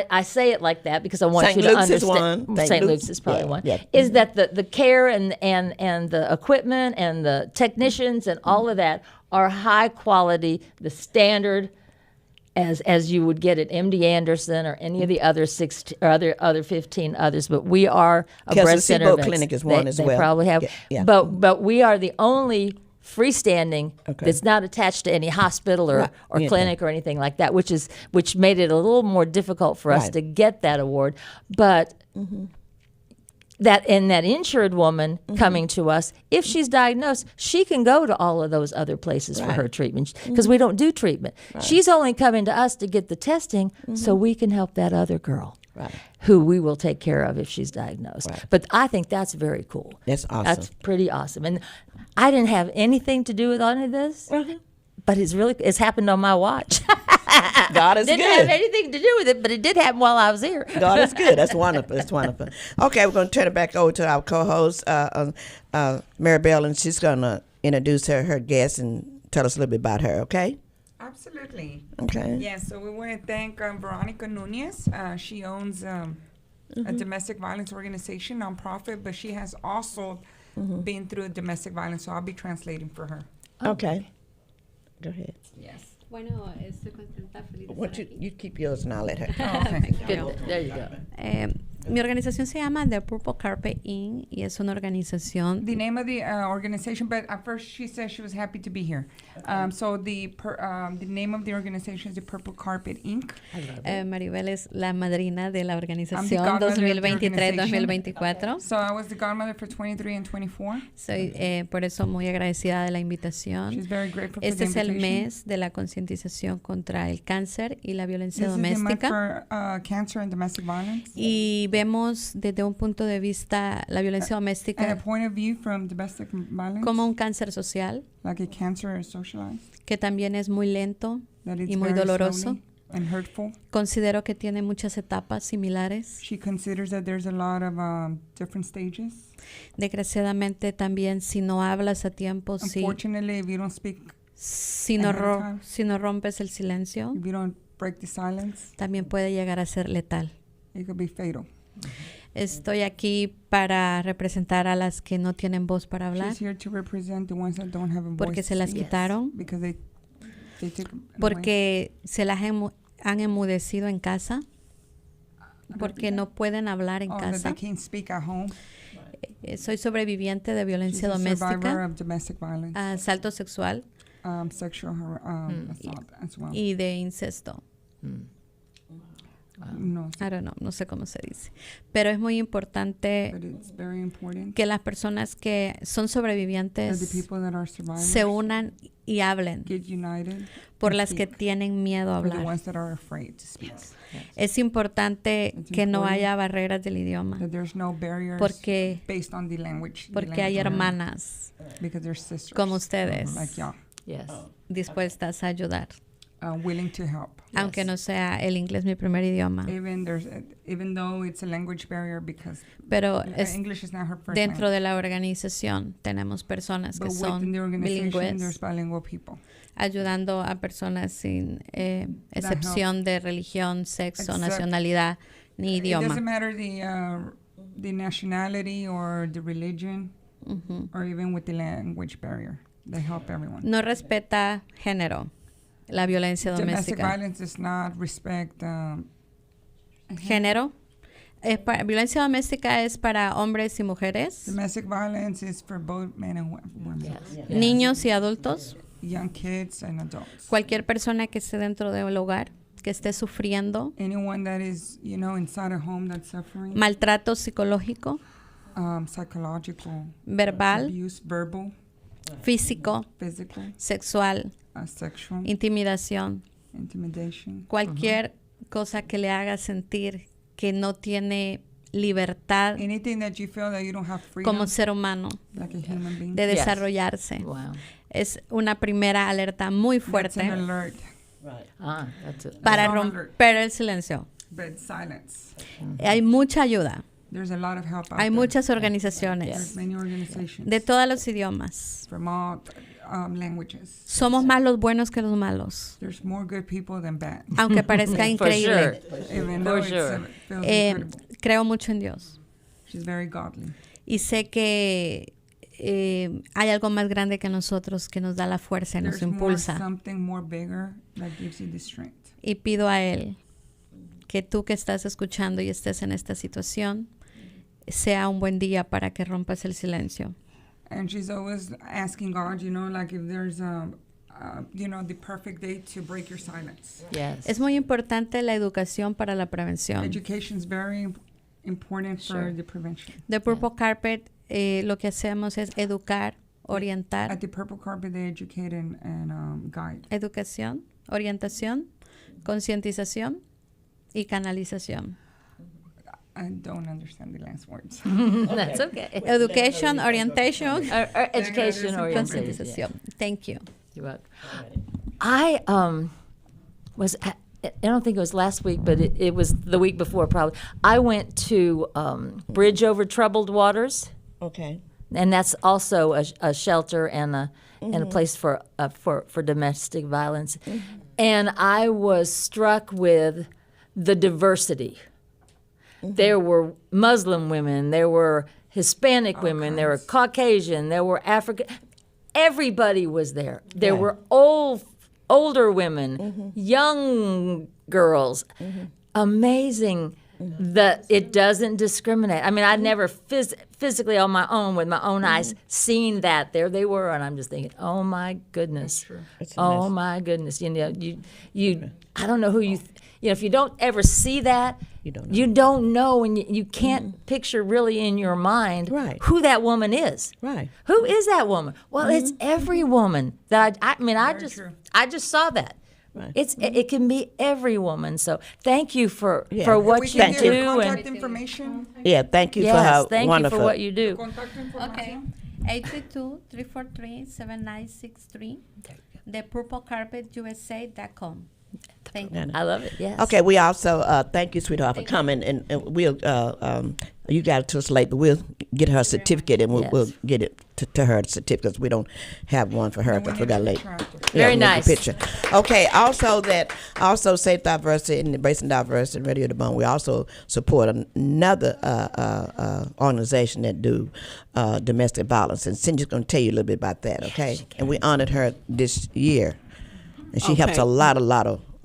I say it like that because I want St. you to Luke's is understand. one. St. St. Luke's, Luke's is probably yeah, one. yeah. Is that the care and the equipment and the technicians and all of that are high quality, the standard as you would get at MD Anderson or any of the other 16 or other 15 others, but we are a Kelsey breast center. Seabolt of ex- Clinic is one they, as they well. probably have, Yeah. but we are the only freestanding Okay. that's not attached to any hospital or, Right. or Yeah. clinic or anything like that, which made it a little more difficult for us Right. to get that award. But that insured woman coming to us, if she's diagnosed, she can go to all of those other places for Right. her treatment because we don't do treatment. She's only coming to us to get the testing so we can help that other girl. Right. Who we will take care of if she's diagnosed. Right. But I think that's very cool. That's awesome. That's pretty awesome. And I didn't have anything to do with any of this, but it's happened on my watch. God is Didn't good. have anything to do with it, but it did happen while I was here. God is good. That's wonderful. That's wonderful. Okay, we're going to turn it back over to our co-host, Mary Bell, and she's going to introduce her guest and tell us a little bit about her, okay? Absolutely. Okay. Yes, so we want to thank Veronica Nunez. She owns a domestic violence organization, nonprofit, but she has also been through domestic violence, so I'll be translating for her. Okay. Go ahead. Yes. Bueno, estoy contenta, feliz de Why estar don't aquí. you keep yours and I'll let her. Okay. Good. There you go. Mi organización se llama The Purple Carpet Inc. y es una organización. The name of the organization, but at first she said she was happy to be here. So the name of the organization is the Purple Carpet Inc. Maribel es la madrina de la I'm the organización godmother of the 2023-2024. So I was the godmother for 23 and 24. Soy por eso muy agradecida de la invitación. She's very grateful for Este the es el invitation. mes de la concientización contra el cáncer y la violencia This is the month doméstica. for cancer and domestic violence. Y vemos desde un punto de vista la violencia And a doméstica point of view from domestic violence, como un cáncer social like a cancer socialized, que también es muy lento that it's y muy very doloroso. slowly and hurtful. Considero que tiene muchas etapas similares. She considers that there's a lot of different stages. Desgraciadamente también si no hablas a tiempo, Unfortunately, if you don't speak, si no rompes el silencio, if you don't break the silence, también puede llegar a ser letal. it could be fatal. Estoy aquí para representar a las que no tienen voz para hablar, She's here to represent the ones that don't have a voice porque to se las speak, quitaron, because they took it away. porque se las han enmudecido en casa, porque no pueden hablar en or that they casa. can't speak at home. Soy sobreviviente de She's violencia a survivor doméstica, of domestic violence, asalto sexual sexual assault as well. y de incesto. No, I don't know, no sé cómo se dice. Pero es muy importante but it's very important que las personas que son that the sobrevivientes people that are survivors se unan y hablen get united por and las que speak tienen miedo a for the hablar. ones that are afraid to speak. Es importante It's que no important haya barreras del idioma That there's no barriers porque based on the language. porque hay barrier, hermanas because they're sisters como ustedes like y'all, Yes. dispuestas a ayudar, willing to help. aunque no sea el inglés mi primer idioma. Even though it's a language barrier because Pero English is not her first dentro language. de la organización tenemos personas que But son within the organization, there's bilingües, bilingual people. ayudando a personas sin excepción de religión, sexo, Exact- nacionalidad ni It doesn't idioma. matter the nationality or the religion or even with the language barrier. They help everyone. No respeta género, la violencia Domestic doméstica. violence does not respect Género. Violencia doméstica es para hombres y mujeres, domestic violence is for both men and women. niños y adultos, Young kids and adults. cualquier persona que esté dentro del hogar, que esté sufriendo Anyone that is, inside a home that's suffering, maltrato psicológico, psychological verbal, abuse, verbal, físico, physical, sexual, sexual, intimidación, intimidation, cualquier cosa que le haga sentir que no tiene libertad anything that you feel that you don't have freedom como ser humano like a human being. de Yes. desarrollarse. Wow. Es una primera alerta muy That's an fuerte alert, That's it. para Strong romper el silencio. but silence. Hay mucha ayuda, There's a lot of help out hay there. muchas There's organizaciones many organizations de todos los idiomas. from all languages. Somos más los buenos que los malos, There's more good people than bad. aunque parezca For increíble. sure. Even For though sure. feels incredible. Creo mucho en Dios She's very godly. y sé que hay algo más grande que nosotros que nos da la fuerza y nos There's impulsa. something more bigger that gives you the strength. Y pido a Él que tú que estás escuchando y estés en esta situación, sea un buen día para que rompas el silencio. And she's always asking God, like if there's the perfect day to break your silence. Yes. Es muy importante la educación para la prevención. Education is very important for Sure. the prevention. The Purple Carpet, lo que hacemos es educar, orientar, At the Purple Carpet, they educate and guide. educación, orientación, concientización y canalización. I don't understand the last words. That's okay. Education, orientation, Education orientation. concientización. Thank you. You're welcome. I was, I don't think it was last week, but it was the week before probably. I went to Bridge Over Troubled Waters, Okay. and that's also a shelter and a place for domestic violence. And I was struck with the diversity. There were Muslim women, there were Hispanic women, there were Caucasian, there were African. Everybody was there. There were older women, young girls. Amazing that it doesn't discriminate. I mean, I'd never physically on my own, with my own eyes, seen that. There they were, and I'm just thinking, oh my goodness, oh my goodness. You know, you I don't know who you. If you don't ever see that, you don't know, and you can't picture really in your mind Right. who that woman is. Right. Who is that woman? Well, it's every woman that I mean. true. I just saw that. Right. It can be every woman. So thank you for Yeah. what We you can get your do, contact and information. Yeah, thank you for yes, how thank wonderful. you for what you do. Contact information. 832-343-7963. ThePurpleCarpetUSA.com. Thank you. I love it. Yes. Okay, we also thank you, sweetheart, for coming, and we'll you got it to us late, but we'll get her a certificate, and we'll Yes. get it to her certificate. We don't have one for her because we got late. Very we need the nice. Picture. Okay. Also Safe Diversity and Embracing Diversity and Radio the Bone. We also support another organization that do domestic violence, and Cindy's going to tell you a little bit about that. Okay. And we honored her this year, and she helps Okay. a lot of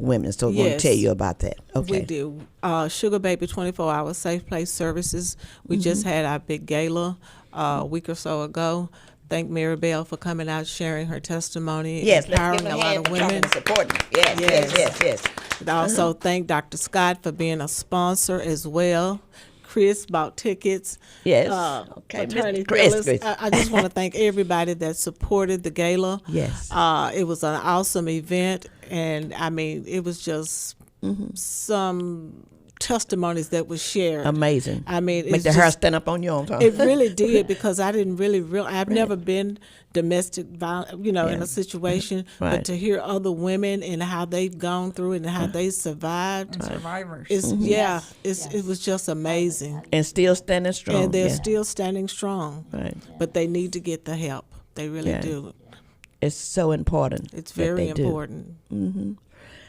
women. So we're going to Yes. tell you about that. Okay. We do. Sugar Baby 24-hour Safe Place Services. We just had our big gala a week or so ago. Thank Mary Bell for coming out, sharing her testimony, Yes, let's empowering give a a lot hand of for coming women. and supporting. Yes, Yes. yes, yes. And also thank Dr. Scott for being a sponsor as well. Chris bought tickets. Yes. Okay, Mr. Attorney Chris. Phyllis. I just want to thank everybody that supported the gala. Yes. It was an awesome event, and I mean, it was just some testimonies that was shared. Amazing. I mean, Make it's the hair just- stand up on your own tongue. It really did, because I didn't really realize, I've never been domestic violence, in Yeah. a situation, Right. but to hear other women and how they've gone through it and how they survived, Survivors. it's it was just amazing. And still standing strong. And they're yeah. still standing strong, Right. but they need to get the help. They really Yeah. do. It's so important. It's that very they do. important.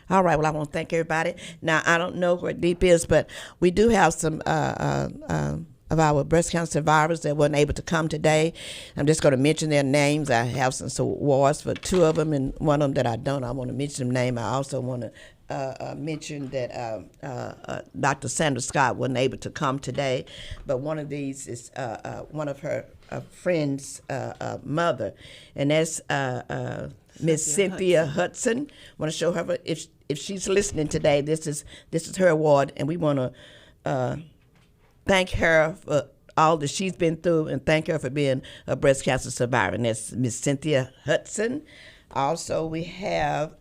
All right. Well, I want to thank everybody. Now, I don't know where Deep is, but we do have some of our breast cancer survivors that weren't able to come today. I'm just going to mention their names. I have some awards for two of them, and one of them that I don't. I want to mention them name. I also want to mention that Dr. Sandra Scott wasn't able to come today, but one of these is one of her friend's mother, and that's Miss Cynthia Hudson. Want to show her if she's listening today. This is her award, and we want to thank her for all that she's been through, and thank her for being a breast cancer survivor. And that's Miss Cynthia Hudson. Also, we have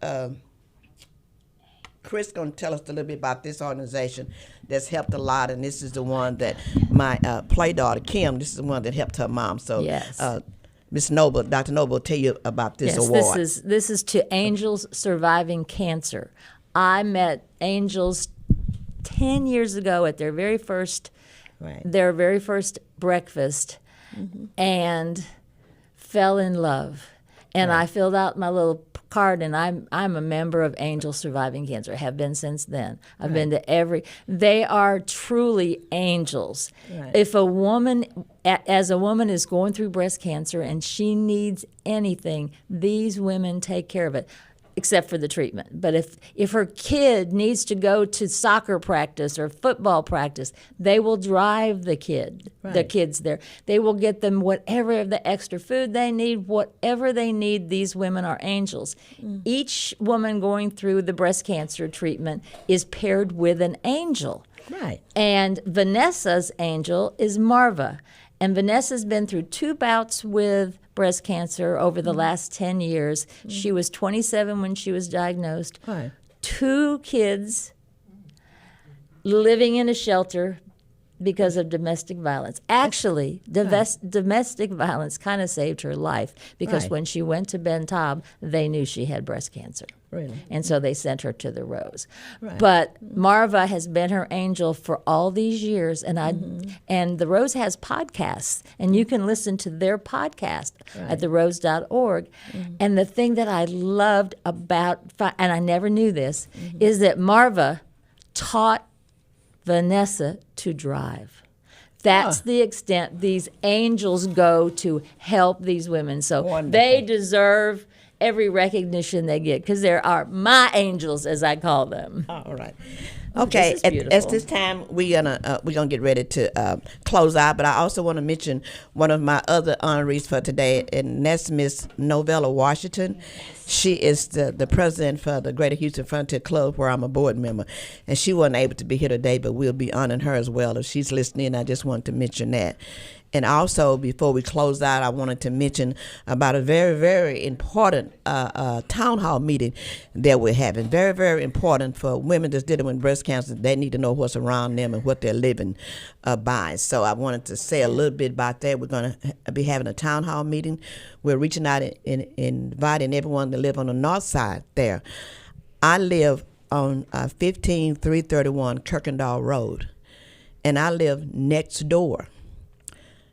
Chris going to tell us a little bit about this organization that's helped a lot, and this is the one that my play daughter Kim. This is the one that helped her mom. So, Yes. Miss Noble, Dr. Noble, will tell you about this Yes, award. this is to angels surviving cancer. I met angels 10 years ago at their very first Right. breakfast and fell in love. And I filled out my little card, and I'm a member of Angels Surviving Cancer. Have been since then. I've been to they are truly angels. Right. If a woman, as a woman is going through breast cancer and she needs anything, these women take care of it, except for the treatment. But if her kid needs to go to soccer practice or football practice, they will drive the kids there. They will get them whatever of the extra food they need, whatever they need. These women are angels. Each woman going through the breast cancer treatment is paired with an angel. Right. And Vanessa's angel is Marva. And Vanessa's been through 2 bouts with breast cancer over the last 10 years. She was 27 when she was diagnosed. Right. 2 kids living in a shelter because of domestic violence. Actually, domestic violence kind of saved her life, because Right. when she went to Ben Taub, they knew she had breast cancer. Really? And so they sent her to the Rose. Right. But Marva has been her angel for all these years, and and the Rose has podcasts, and you can listen to their podcast at therose.org. And the thing that I loved about, and I never knew this, is that Marva taught Vanessa to drive. That's the extent these angels go to help these women. So Wonderful. they deserve every recognition they get, because they are my angels, as I call them. All right. Okay. This is At beautiful. this time, we're gonna get ready to close out. But I also want to mention one of my other honorees for today, and that's Miss Novella Washington. She is the president for the Greater Houston Frontier Club, where I'm a board member, and she wasn't able to be here today, but we'll be honoring her as well. If she's listening, I just wanted to mention that. And also, before we close out, I wanted to mention about a very, very important town hall meeting that we're having. Very, very important for women that's dealing with breast cancer. They need to know what's around them and what they're living by. So I wanted to say a little bit about that. We're going to be having a town hall meeting. We're reaching out and inviting everyone to live on the north side there. I live on 15331 Kirkendall Road, and I live next door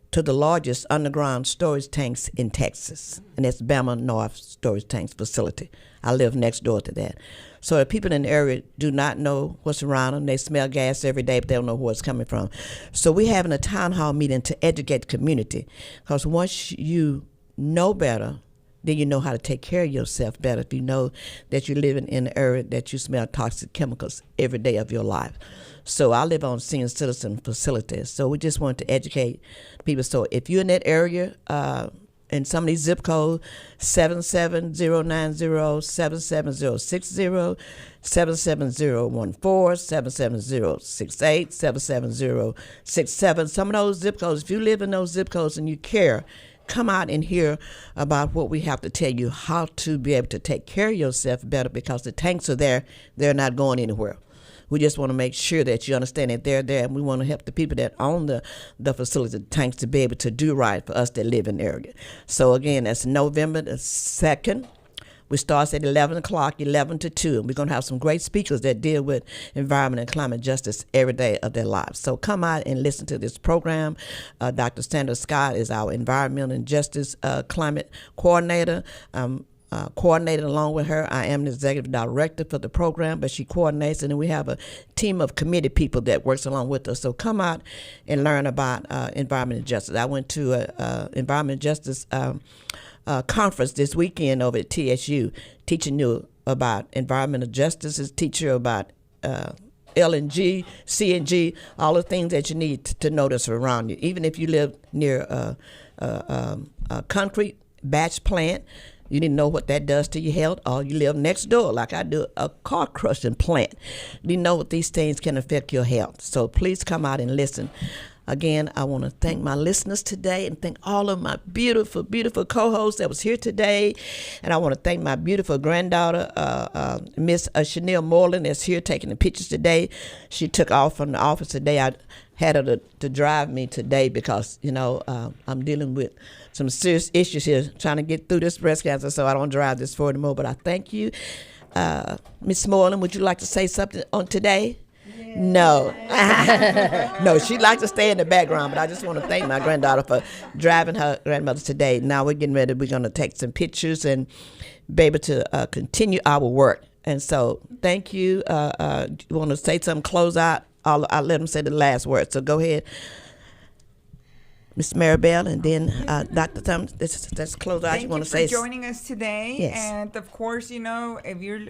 to the largest underground storage tanks in Texas, and that's Bama North Storage Tanks Facility. I live next door to that. So if people in the area do not know what's around them, they smell gas every day, but they don't know where it's coming from. So we're having a town hall meeting to educate the community, because once you know better, then you know how to take care of yourself better. If you know that you're living in an area that you smell toxic chemicals every day of your life. So I live on senior citizen facilities. So we just want to educate people. So if you're in that area, in some of these zip codes, 77090, 77060, 77014, 77068, 77067. Some of those zip codes, if you live in those zip codes and you care, come out and hear about what we have to tell you, how to be able to take care of yourself better, because the tanks are there. They're not going anywhere. We just want to make sure that you understand that they're there, and we want to help the people that own the facility, the tanks, to be able to do right for us that live in the area. So again, that's November the 2nd. We start at 11 o'clock, 11 to 2. And we're going to have some great speakers that deal with environment and climate justice every day of their lives. So come out and listen to this program. Dr. Sandra Scott is our environmental and justice climate coordinator. Coordinated along with her. I am the executive director for the program, but she coordinates, and then we have a team of committee people that works along with us. So come out and learn about environmental justice. I went to a environmental justice conference this weekend over at TSU, teaching you about environmental justice, teach you about LNG, CNG, all the things that you need to know that's around you. Even if you live near a concrete batch plant, you need to know what that does to your health, or you live next door, like I do, a car crushing plant. You know what these things can affect your health. So please come out and listen. Again, I want to thank my listeners today and thank all of my beautiful, beautiful co-hosts that was here today. And I want to thank my beautiful granddaughter, Miss Chanel Moreland, that's here taking the pictures today. She took off from the office today. I had her to drive me today because, I'm dealing with some serious issues here, trying to get through this breast cancer, so I don't drive this for anymore. But I thank you. Miss Moreland, would you like to say something on today? No. No, she'd like to stay in the background, but I just want to thank my granddaughter for driving her grandmother today. Now we're getting ready. We're going to take some pictures and be able to continue our work. And so thank you. You want to say something, close out? I'll let them say the last word. So go ahead, Ms. Maribel, and then Dr. Thomas. Let's close out. You want to say? Thank you for joining us today. Yes. And of course, if you're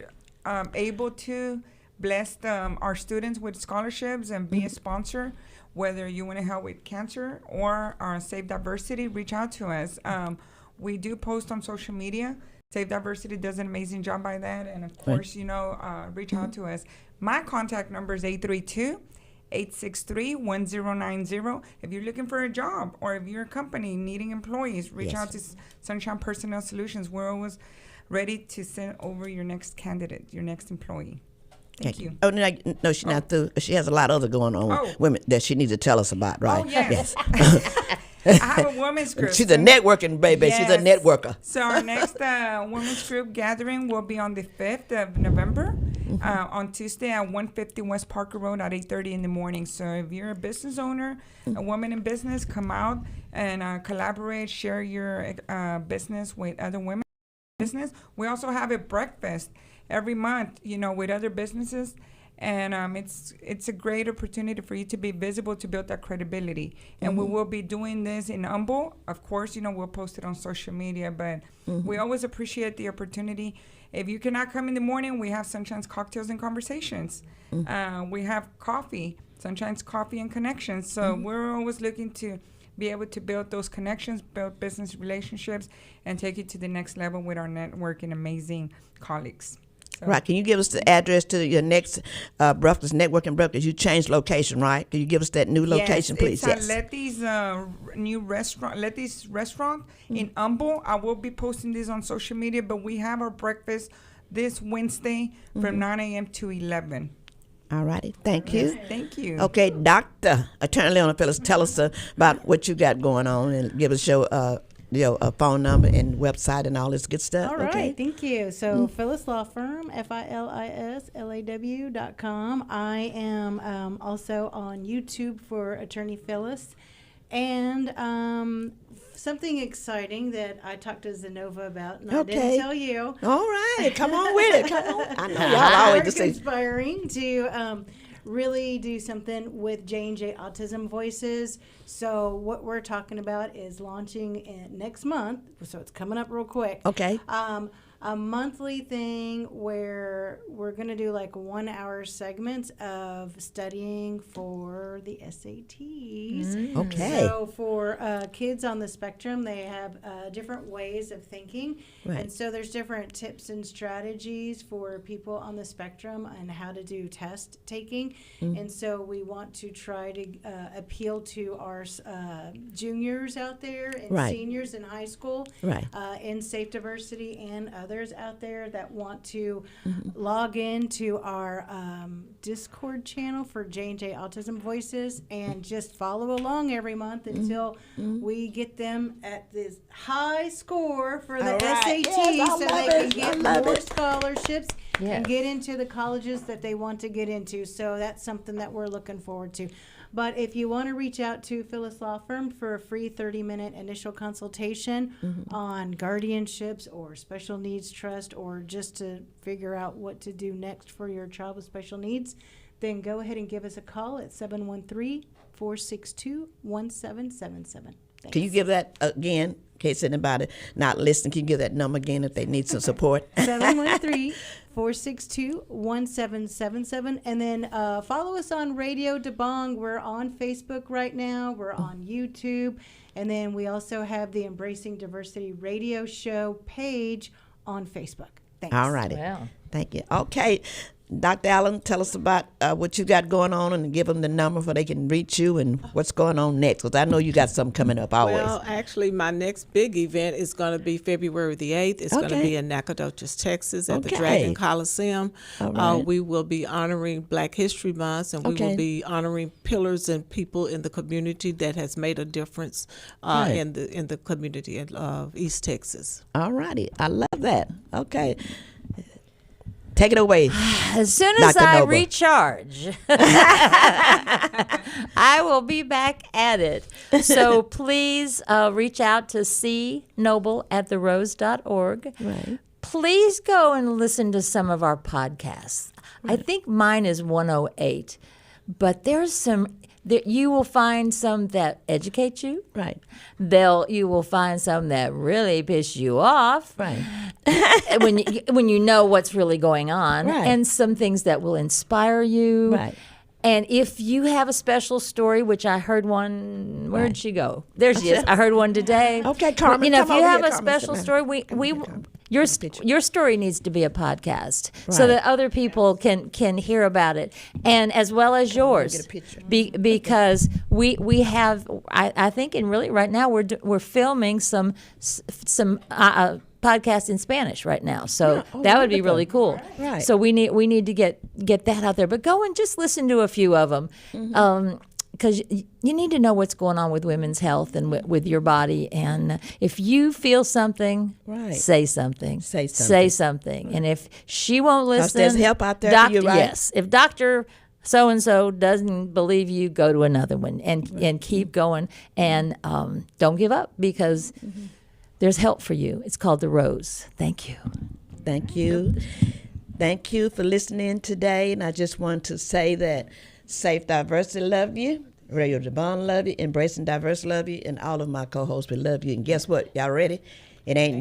able to bless our students with scholarships and be a sponsor, whether you want to help with cancer or Save Diversity, reach out to us. We do post on social media. Save Diversity does an amazing job by that. And of course, reach out to us. My contact number is 832-863-1090. If you're looking for a job, or if you're a company needing employees, reach out to Sunshine Personnel Solutions. We're always ready to send over your next candidate, your next employee. Thank you. Oh, no, she's not through. She has a lot of other going on, women that she needs to tell us about, right? Oh, yes. I have a women's group. She's a networking baby. Yes. She's a networker. So our next women's group gathering will be on the 5th of November, on Tuesday at 150 West Parker Road at 8:30 in the morning. So if you're a business owner, a woman in business, come out and collaborate, share your business with other women in business. We also have a breakfast every month, with other businesses. And it's a great opportunity for you to be visible, to build that credibility. And we will be doing this in Humble. Of course, we'll post it on social media, but we always appreciate the opportunity. If you cannot come in the morning, we have Sunshine's Cocktails and Conversations. We have coffee, Sunshine's Coffee and Connections. So we're always looking to be able to build those connections, build business relationships, and take it to the next level with our network and amazing colleagues. So. Right. Can you give us the address to your next breakfast, networking breakfast? You changed location, right? Can you give us that new location, please? Yes, Letty's new restaurant, Letty's restaurant in Humble. I will be posting this on social media, but we have our breakfast this Wednesday from 9 a.m. to 11. All righty. Thank you. Yes, thank you. Okay, Dr. Attorney Leona Phillips, tell us about what you got going on, and give us your phone number and website and all this good stuff. All right, okay? thank you. So Phyllis Law Firm, FILISLAW.com. I am also on YouTube for Attorney Phyllis. And something exciting that I talked to Zenova about, and I didn't tell you. All right, come on with it. Come on. I know y'all always just say inspiring to really do something with J&J Autism Voices. So what we're talking about is launching next month, so it's coming up real quick. Okay. A monthly thing where we're going to do like 1 hour segments of studying for the SATs. Okay. So for kids on the spectrum, they have different ways of thinking. Right. And so there's different tips and strategies for people on the spectrum and how to do test taking. And so we want to try to appeal to our juniors out there and Right. seniors in high school, Right. in Safe Diversity, and others out there that want to log into our Discord channel for J&J Autism Voices and just follow along every month until we get them at this high score for the All right. SAT, Yes, I so love they can it. get I love more it. scholarships Yes. and get into the colleges that they want to get into. So that's something that we're looking forward to. But if you want to reach out to Phyllis Law Firm for a free 30-minute initial consultation on guardianships or special needs trust, or just to figure out what to do next for your child with special needs, then go ahead and give us a call at 713-462-1777. Can you give that again, in case anybody not listening? Can you give that number again if they need some support? 713-462-1777. And then follow us on Radio DeBong. We're on Facebook right now. We're on YouTube. And then we also have the Embracing Diversity Radio Show page on Facebook. Thanks. All righty. Wow. Thank you. Okay. Dr. Allen, tell us about what you got going on and give them the number so they can reach you and what's going on next, because I know you got something coming up always. Well, actually, my next big event is going to be February the 8th. It's going to Okay. be in Nacogdoches, Texas, at the Okay. Dragon Coliseum. All right. We will be honoring Black History Month, and we Okay. will be honoring pillars and people in the community that has made a difference Right. in the community of East Texas. All righty. I love that. Okay. Take it away. As soon as Dr. I Noble. recharge, I will be back at it. So please reach out to cnoble@therose.org. Right. Please go and listen to some of our podcasts. I think mine is 108, but there's some. You will find some that educate you. Right. You will find some that really piss you off. Right. when you know what's really going on, Right. and some things that will inspire you. Right. And if you have a special story, which I heard one, where'd she go? There she is. I heard one today. Okay, Carmen, You know, if come you over have here, a Carmen, special sit story, down. your story needs to be a podcast so Right. that other people can hear about it, and as well as yours. get a picture. Because we have, I think, and really right now we're filming some podcasts in Spanish right now, so that would be really cool. Right. So we need to get that out there. But go and just listen to a few of them, because you need to know what's going on with women's health and with your body. And if you feel something, Right. say something. Say Say something. something. And if she won't listen, there's help out there for you, right? Yes. If Dr. So-and-so doesn't believe you, go to another one and keep going. And don't give up, because there's help for you. It's called The Rose. Thank you. Thank you. Thank you for listening today. And I just want to say that Safe Diversity love you. Radio DeBond love you. Embracing Diversity love you. And all of my co-hosts, we love you. And guess what? Y'all ready? It ain't